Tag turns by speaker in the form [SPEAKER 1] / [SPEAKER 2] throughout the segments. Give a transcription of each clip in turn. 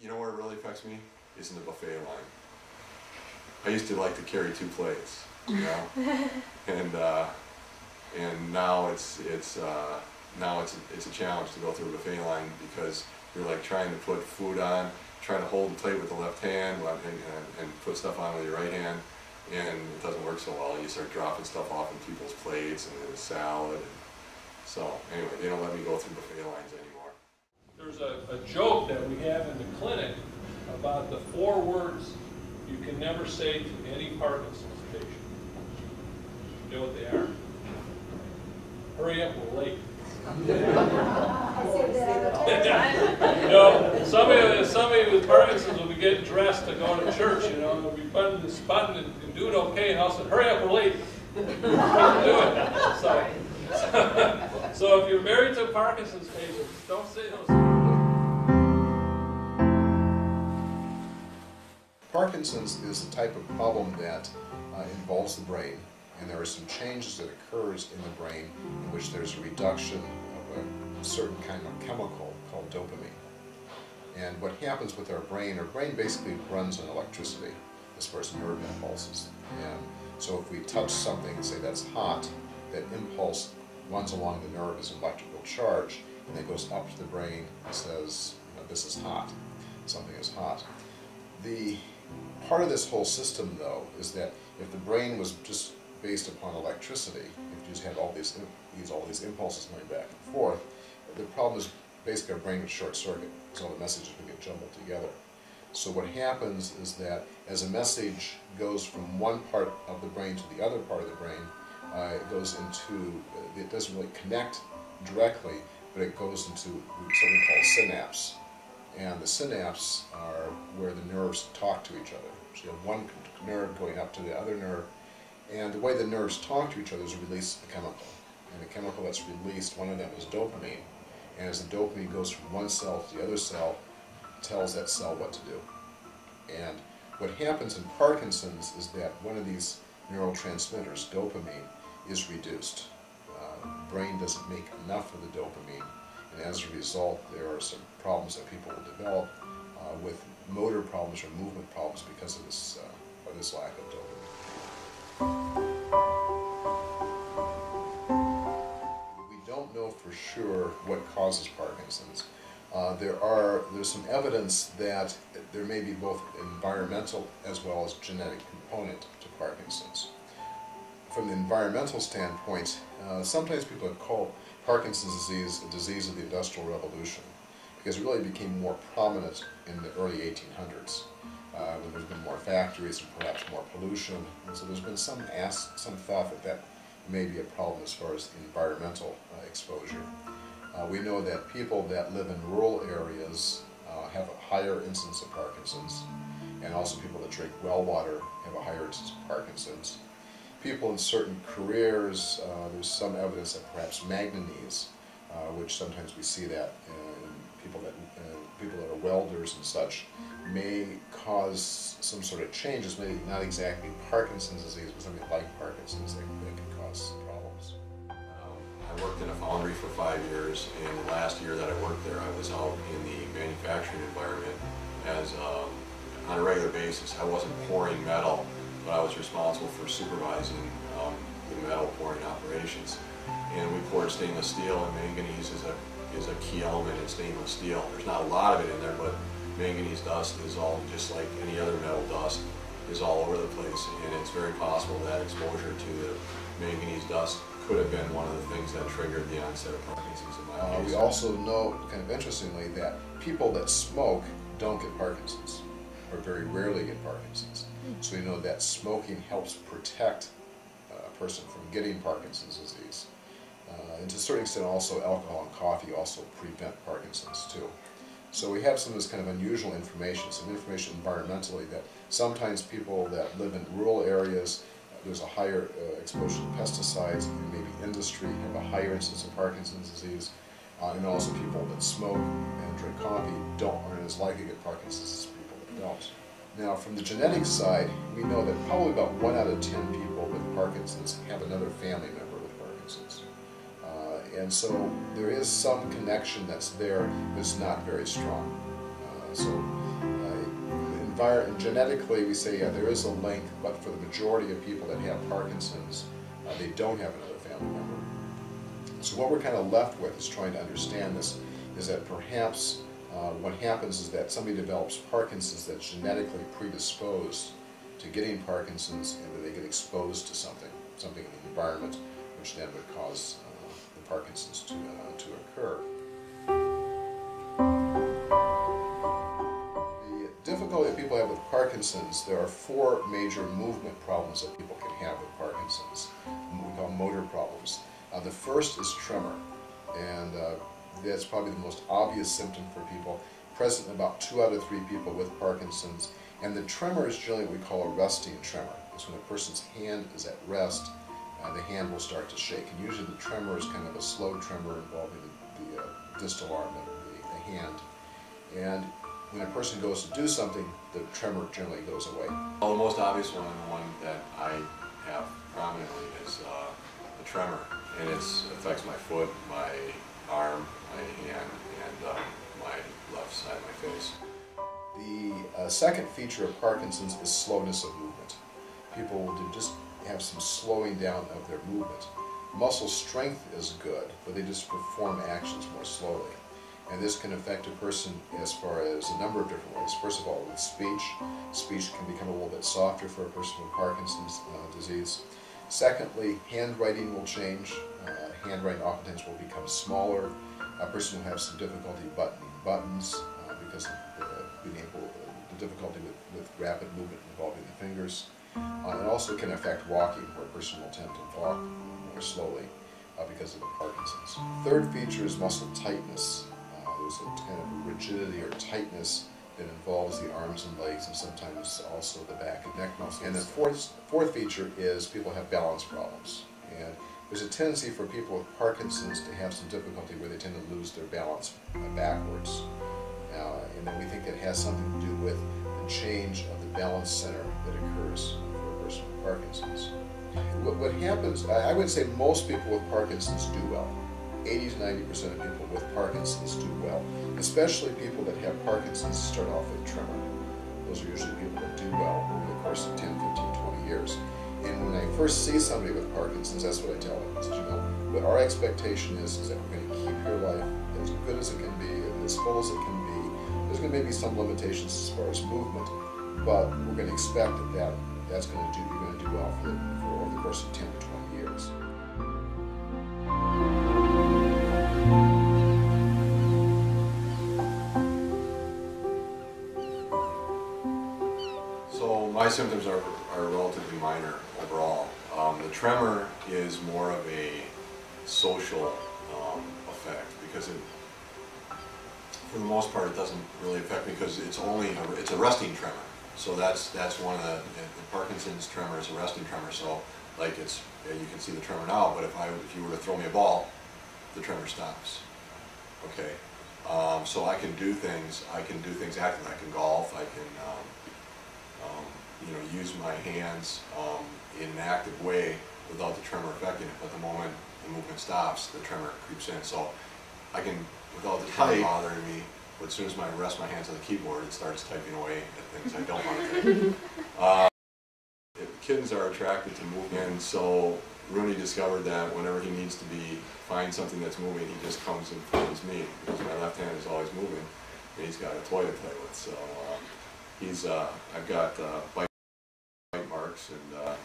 [SPEAKER 1] You know where it really affects me? Is in the buffet line. I used to like to carry 2 plates, you know, and now it's a challenge to go through a buffet line because you're like trying to put food on, trying to hold the plate with the left hand and put stuff on with your right hand, and it doesn't work so well. You start dropping stuff off in people's plates and then salad. So anyway, they don't let me go through buffet lines anymore.
[SPEAKER 2] There's a joke that we have in the clinic about the 4 words you can never say to any Parkinson's patient. You know what they are? Hurry up, we're late.
[SPEAKER 3] I say that all the time.
[SPEAKER 2] You know, somebody with Parkinson's will be getting dressed to go to church, you know, and they'll be buttoning this button and doing okay, and all of a sudden, hurry up, we're late. Can't do it. So if you're married to a Parkinson's patient, don't say those things.
[SPEAKER 4] Parkinson's is the type of problem that involves the brain, and there are some changes that occurs in the brain in which there's a reduction of a certain kind of chemical called dopamine. And what happens with our brain basically runs on electricity as far as nerve impulses. And so if we touch something, say that's hot, that impulse runs along the nerve as an electrical charge, and then goes up to the brain and says, you know, this is hot, something is hot. The part of this whole system, though, is that if the brain was just based upon electricity, if you just had all these impulses going back and forth, the problem is basically our brain would short circuit, so all the messages would get jumbled together. So what happens is that as a message goes from one part of the brain to the other part of the brain, it goes into, it doesn't really connect directly, but it goes into something called synapse. And the synapse are where the nerves talk to each other. So you have one nerve going up to the other nerve, and the way the nerves talk to each other is release a chemical. And the chemical that's released, one of them is dopamine. And as the dopamine goes from one cell to the other cell, it tells that cell what to do. And what happens in Parkinson's is that one of these neurotransmitters, dopamine, is reduced. The brain doesn't make enough of the dopamine, and as a result there are some problems that people will develop with motor problems or movement problems because of this lack of dopamine. We don't know for sure what causes Parkinson's. There's some evidence that there may be both environmental as well as genetic component to Parkinson's. From the environmental standpoint, sometimes people have called Parkinson's disease a disease of the Industrial Revolution because it really became more prominent in the early 1800s when there's been more factories and perhaps more pollution, and so there's been some thought that may be a problem as far as environmental exposure. We know that people that live in rural areas have a higher incidence of Parkinson's, and also people that drink well water have a higher incidence of Parkinson's. People in certain careers, there's some evidence that perhaps manganese, which sometimes we see that in people that are welders and such, may cause some sort of changes, maybe not exactly Parkinson's disease, but something like Parkinson's that can cause problems.
[SPEAKER 1] I worked in a foundry for 5 years, and the last year that I worked there, I was out in the manufacturing environment as on a regular basis. I wasn't pouring metal, but I was responsible for supervising the metal pouring operations. And we poured stainless steel, and manganese is a key element in stainless steel. There's not a lot of it in there, but manganese dust is all just like any other metal dust, is all over the place, and it's very possible that exposure to the manganese dust could have been one of the things that triggered the onset of Parkinson's in my case.
[SPEAKER 4] We also know, kind of interestingly, that people that smoke don't get Parkinson's, or very rarely get Parkinson's. So we know that smoking helps protect a person from getting Parkinson's disease. And to a certain extent also alcohol and coffee also prevent Parkinson's too. So we have some of this kind of unusual information, some information environmentally that sometimes people that live in rural areas, there's a higher exposure to pesticides, and maybe industry have a higher incidence of Parkinson's disease, and also people that smoke and drink coffee aren't as likely to get Parkinson's as people that don't. Now, from the genetic side, we know that probably about 1 out of 10 people with Parkinson's have another family member with Parkinson's. And so there is some connection that's there, but it's not very strong. So genetically we say, yeah, there is a link, but for the majority of people that have Parkinson's, they don't have another family member. So what we're kind of left with is trying to understand this, is that perhaps what happens is that somebody develops Parkinson's that's genetically predisposed to getting Parkinson's, and that they get exposed to something in the environment, which then would cause the Parkinson's to occur. The difficulty that people have with Parkinson's, there are 4 major movement problems that people can have with Parkinson's, what we call motor problems. The first is tremor, and that's probably the most obvious symptom for people, present in about 2 out of 3 people with Parkinson's. And the tremor is generally what we call a resting tremor. It's when a person's hand is at rest, the hand will start to shake. And usually the tremor is kind of a slow tremor involving the distal arm of the hand. And when a person goes to do something, the tremor generally goes away.
[SPEAKER 1] Well, the most obvious one, and the one that I have prominently, is the tremor. And it affects my foot, my arm, my hand, and my left side of my face.
[SPEAKER 4] The second feature of Parkinson's is slowness of movement. People will just have some slowing down of their movement. Muscle strength is good, but they just perform actions more slowly. And this can affect a person as far as a number of different ways. First of all, with speech. Speech can become a little bit softer for a person with Parkinson's disease. Secondly, handwriting will change. Handwriting oftentimes will become smaller. A person will have some difficulty buttoning buttons because of the difficulty with rapid movement involving the fingers. It also can affect walking, where a person will tend to walk more slowly because of the Parkinson's. Third feature is muscle tightness. There's a kind of rigidity or tightness that involves the arms and legs, and sometimes also the back and neck muscles. And the fourth feature is people have balance problems. And there's a tendency for people with Parkinson's to have some difficulty where they tend to lose their balance backwards. And then we think it has something to do with the change of the balance center that occurs for a person with Parkinson's. What happens, I would say most people with Parkinson's do well. 80 to 90% of people with Parkinson's do well, especially people that have Parkinson's start off with tremor. Those are usually people that do well over the course of 10, 15, 20 years. And when I first see somebody with Parkinson's, that's what I tell them. I said, what our expectation is that we're going to keep your life as good as it can be, as full as it can be. There's going to maybe some limitations as far as movement, but we're going to expect that you're going to do well for over the course of 10 to 20 years.
[SPEAKER 1] So my symptoms are relatively minor overall. The tremor is more of a social effect, because for the most part it doesn't really affect me, because it's a resting tremor. So that's one of the Parkinson's tremor is a resting tremor. So like you can see the tremor now, but if you were to throw me a ball, the tremor stops. Okay. So I can do things actively. I can golf. I can use my hands in an active way without the tremor affecting it. But the moment the movement stops, the tremor creeps in. So I can, without the tremor bothering me, but as soon as I rest my hands on the keyboard, it starts typing away at things I don't want to type. Kittens are attracted to movement, and so Rooney discovered that whenever he needs to find something that's moving, he just comes and finds me, because my left hand is always moving, and he's got a toy to play with. So I've got bite marks and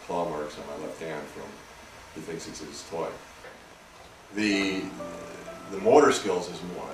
[SPEAKER 1] claw marks on my left hand from, he thinks it's his toy. The motor skills is more,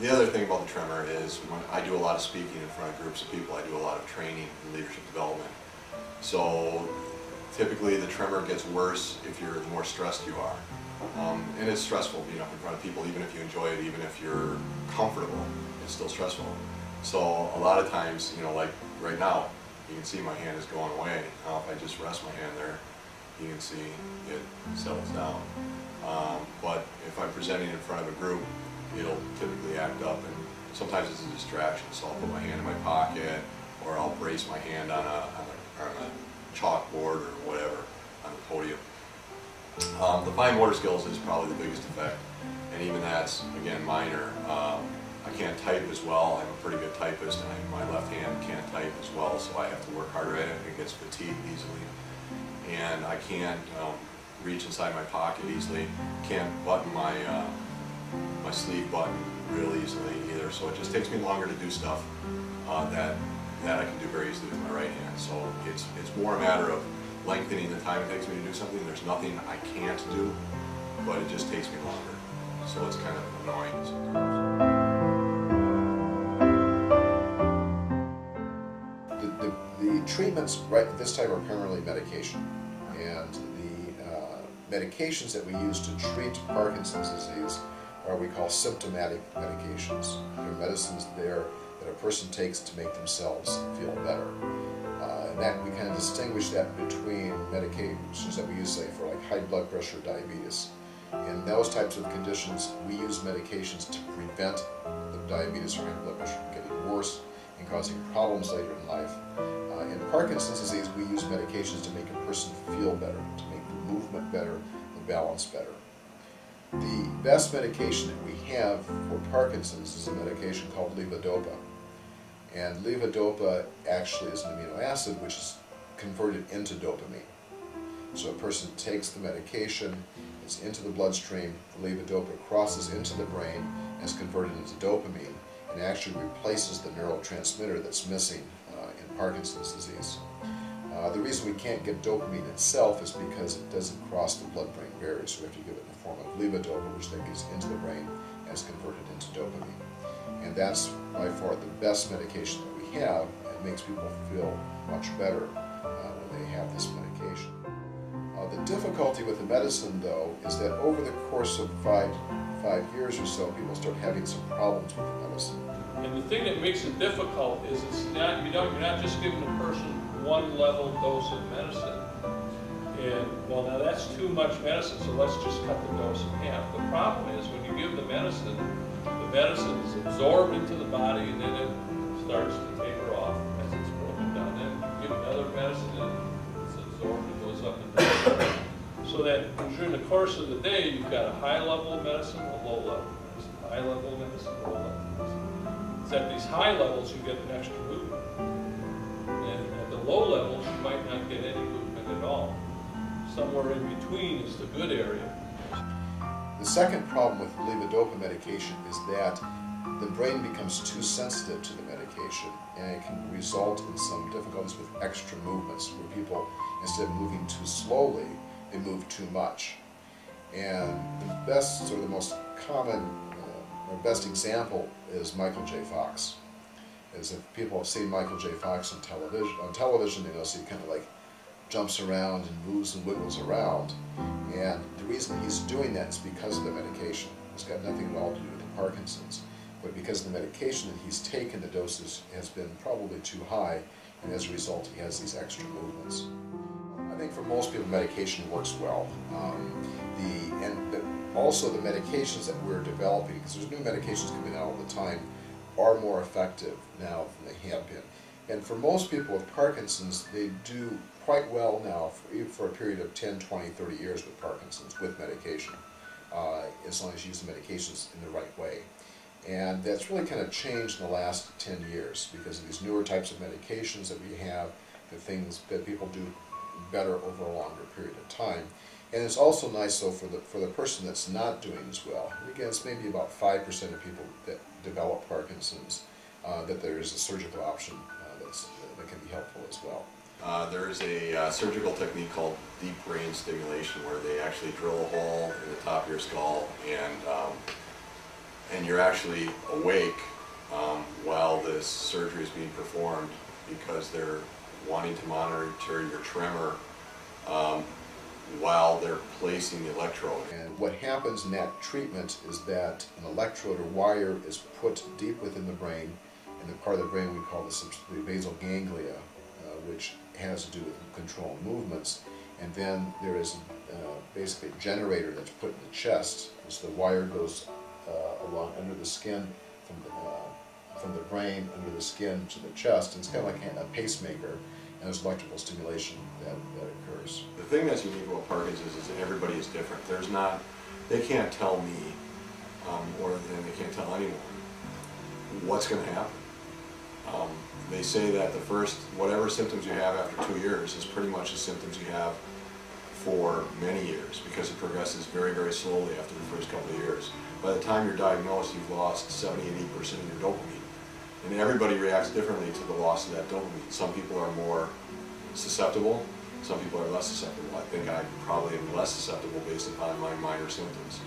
[SPEAKER 1] the other thing about the tremor is when I do a lot of speaking in front of groups of people, I do a lot of training and leadership development. So typically the tremor gets worse the more stressed you are. And it's stressful being up in front of people, even if you enjoy it, even if you're comfortable, it's still stressful. So a lot of times, like right now, you can see my hand is going away. Now if I just rest my hand there, you can see it settles down. But if I'm presenting in front of a group, it'll typically act up, and sometimes it's a distraction. So I'll put my hand in my pocket, or I'll brace my hand on a chalkboard or whatever on the podium. The fine motor skills is probably the biggest effect, and even that's, again, minor. I can't type as well. I'm a pretty good typist, and my left hand can't type as well, so I have to work harder at it. It gets fatigued easily. And I can't reach inside my pocket easily. Can't button my my sleeve button real easily either. So it just takes me longer to do stuff that I can do very easily with my right hand. So it's more a matter of lengthening the time it takes me to do something. There's nothing I can't do, but it just takes me longer. So it's kind of annoying.
[SPEAKER 4] The treatments right at this time are primarily medication, and the medications that we use to treat Parkinson's disease are what we call symptomatic medications. They're medicines there that a person takes to make themselves feel better. And that we kind of distinguish that between medications that we use, say, for like high blood pressure, diabetes. In those types of conditions, we use medications to prevent the diabetes or high blood pressure from getting worse and causing problems later in life. In Parkinson's disease, we use medications to make a person feel better, to make the movement better, the balance better. The best medication that we have for Parkinson's is a medication called levodopa. And levodopa actually is an amino acid which is converted into dopamine. So a person takes the medication, it's into the bloodstream, the levodopa crosses into the brain, and is converted into dopamine, and actually replaces the neurotransmitter that's missing in Parkinson's disease. The reason we can't get dopamine itself is because it doesn't cross the blood-brain barrier, so we have to give it in the form of levodopa, which then gets into the brain and is converted into dopamine. And that's by far the best medication that we have, and it makes people feel much better when they have this medication. The difficulty with the medicine, though, is that over the course of five years or so, people start having some problems with the medicine.
[SPEAKER 2] And the thing that makes it difficult is you're not just giving a person one level dose of medicine. And well, now that's too much medicine, so let's just cut the dose in half. The problem is when you give the medicine is absorbed into the body, and then it starts to taper off as it's broken down. Then you give another medicine, and it's absorbed and goes up and down. So that during the course of the day, you've got a high level of medicine, a low level of medicine, high level of medicine, low level of medicine. It's at these high levels you get an extra movement. And at the low levels, you might not get any movement at all. Somewhere in between is the good area.
[SPEAKER 4] The second problem with levodopa medication is that the brain becomes too sensitive to the medication, and it can result in some difficulties with extra movements, where people, instead of moving too slowly, they move too much. And the best, sort of the most common, or best example is Michael J. Fox. As if people have seen Michael J. Fox on television, they see kind of like jumps around and moves and wiggles around. And the reason he's doing that is because of the medication. It's got nothing at all to do with the Parkinson's. But because of the medication that he's taken, the dosage has been probably too high, and as a result he has these extra movements. I think for most people medication works well. Also the medications that we're developing, because there's new medications coming out all the time, are more effective now than they have been. And for most people with Parkinson's, they do quite well now for a period of 10, 20, 30 years with Parkinson's, with medication, as long as you use the medications in the right way. And that's really kind of changed in the last 10 years because of these newer types of medications that we have, the things that people do better over a longer period of time. And it's also nice, though, for the person that's not doing as well. And again, it's maybe about 5% of people that develop Parkinson's, that there is a surgical option that can be helpful as well.
[SPEAKER 1] There's a surgical technique called deep brain stimulation, where they actually drill a hole in the top of your skull, and you're actually awake while this surgery is being performed, because they're wanting to monitor your tremor while they're placing the electrode.
[SPEAKER 4] And what happens in that treatment is that an electrode or wire is put deep within the brain, in the part of the brain we call the basal ganglia, which has to do with control movements. And then there is basically a generator that's put in the chest, so the wire goes along under the skin from the brain under the skin to the chest, and it's kind of like a pacemaker, and there's electrical stimulation that occurs.
[SPEAKER 1] The thing that's unique about Parkinson's is that everybody is different. They can't tell me, or they can't tell anyone what's going to happen. They say that the first, whatever symptoms you have after 2 years is pretty much the symptoms you have for many years, because it progresses very, very slowly after the first couple of years. By the time you're diagnosed, you've lost 70–80% of your dopamine. And everybody reacts differently to the loss of that dopamine. Some people are more susceptible, some people are less susceptible. I think I probably am less susceptible based upon my minor symptoms.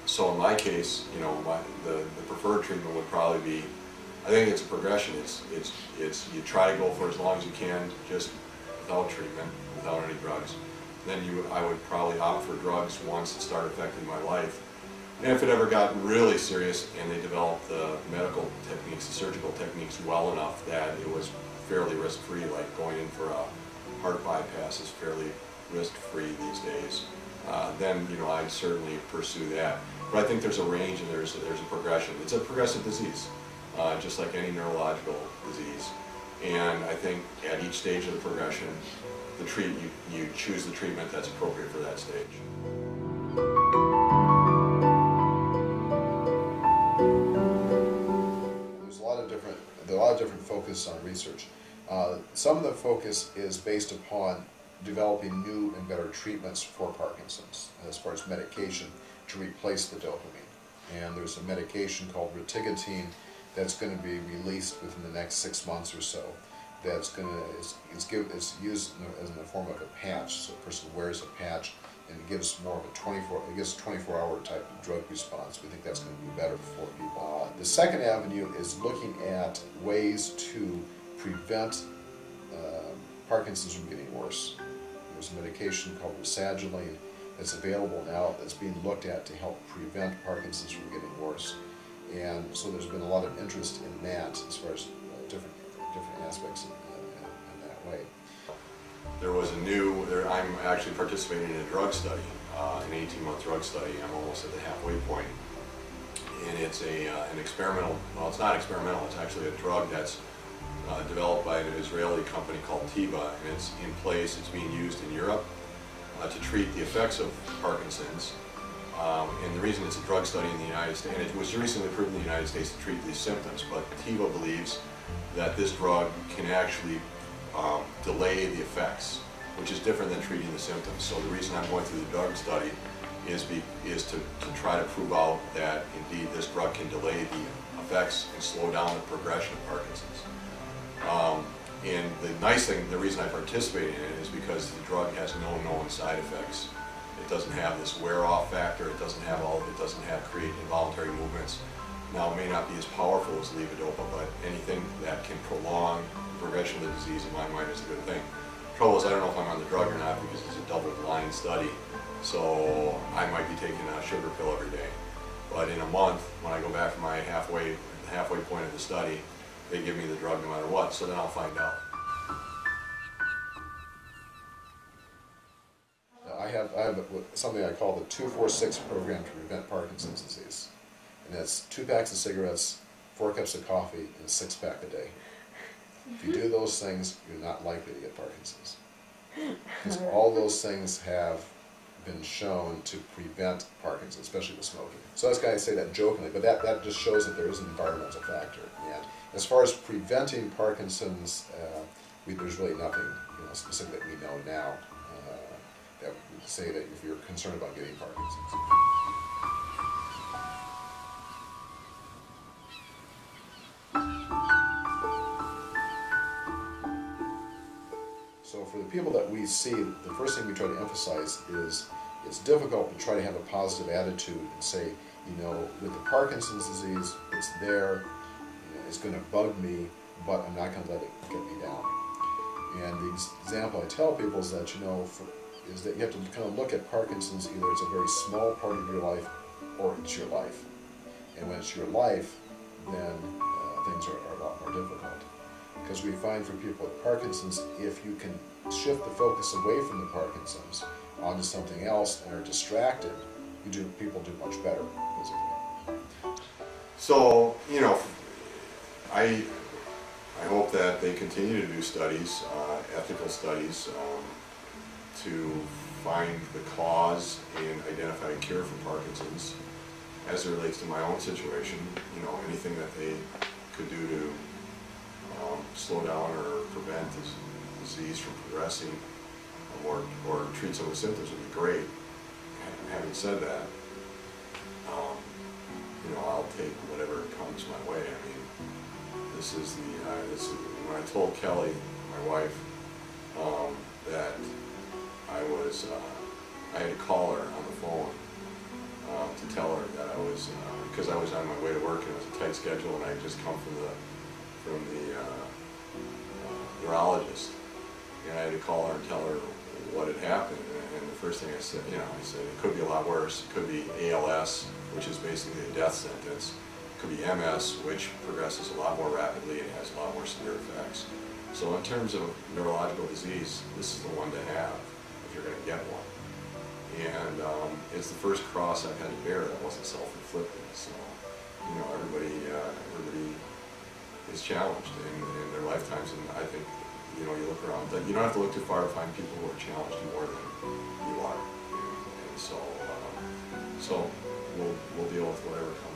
[SPEAKER 1] So in my case, you know, the preferred treatment would probably be, I think it's a progression. It's you try to go for as long as you can, just without treatment, without any drugs. Then I would probably opt for drugs once it started affecting my life. And if it ever got really serious and they developed the medical techniques, the surgical techniques well enough that it was fairly risk-free, like going in for a heart bypass is fairly risk-free these days, then, you know, I'd certainly pursue that. But I think there's a range and there's a progression. It's a progressive disease, just like any neurological disease. And I think at each stage of the progression, you choose the treatment that's appropriate for that stage.
[SPEAKER 4] There's a lot of different focus on research. Some of the focus is based upon developing new and better treatments for Parkinson's, as far as medication to replace the dopamine. And there's a medication called rotigotine that's going to be released within the next 6 months or so. That's going to it's used in the form of a patch. So a person wears a patch and it gives more of a 24-hour type of drug response. We think that's going to be better for people. The second avenue is looking at ways to prevent Parkinson's from getting worse. There's a medication called rasagiline that's available now that's being looked at to help prevent Parkinson's from getting worse. And so there's been a lot of interest in that as far as different aspects in that way.
[SPEAKER 1] There was I'm actually participating in a drug study, an 18-month drug study. I'm almost at the halfway point. And it's an experimental, well, it's not experimental, it's actually a drug that's developed by an Israeli company called Teva, and it's in place, it's being used in Europe to treat the effects of Parkinson's. And the reason it's a drug study in the United States, and it was recently approved in the United States to treat these symptoms, but Teva believes that this drug can actually delay the effects, which is different than treating the symptoms. So the reason I'm going through the drug study is to try to prove out that indeed this drug can delay the effects and slow down the progression of Parkinson's. And the nice thing, the reason I participate in it is because the drug has no known side effects. It doesn't have this wear-off factor. It doesn't have create involuntary movements. Now, it may not be as powerful as levodopa, but anything that can prolong the progression of the disease, in my mind, is a good thing. The trouble is, I don't know if I'm on the drug or not because it's a double-blind study. So I might be taking a sugar pill every day. But in a month, when I go back to my halfway point of the study, they give me the drug no matter what, so then I'll find out.
[SPEAKER 4] I have something I call the 2-4-6 program to prevent Parkinson's disease. And that's 2 packs of cigarettes, 4 cups of coffee, and a 6-pack a day. If you do those things, you're not likely to get Parkinson's. Because all those things have been shown to prevent Parkinson's, especially with smoking. So I was going to say that jokingly, but that just shows that there is an environmental factor. And as far as preventing Parkinson's, there's really nothing specific that we know now that would say that if you're concerned about getting Parkinson's. So for the people that we see, the first thing we try to emphasize is it's difficult to try to have a positive attitude and say, with the Parkinson's disease, it's there, it's going to bug me, but I'm not going to let it get me down. And the example I tell people is that, is that you have to kind of look at Parkinson's, either it's a very small part of your life or it's your life. And when it's your life, then things are a lot more difficult. Because we find for people with Parkinson's, if you can shift the focus away from the Parkinson's onto something else and are distracted, people do much better physically.
[SPEAKER 1] So, I hope that they continue to do studies, ethical studies, to find the cause and identify a cure for Parkinson's. as it relates to my own situation, you know, anything that they could do to slow down or prevent this disease from progressing, or treat some of the symptoms would be great. Having said that, you know, I'll take whatever comes my way. I mean, this is when I told Kelly, my wife, that I had to call her on the phone to tell her that I was, because I was on my way to work and it was a tight schedule, and I had just come from the neurologist, and I had to call her and tell her what had happened. And the first thing I said, you know, I said it could be a lot worse. It could be ALS, which is basically a death sentence. It could be MS, which progresses a lot more rapidly and has a lot more severe effects. So in terms of neurological disease, this is the one to have if you're going to get one. And it's the first cross I've had to bear that wasn't self-inflicted. So, you know, everybody is challenged in their lifetimes, and I think, you know, you look around, you don't have to look too far to find people who are challenged more than you are. And so we'll deal with whatever comes.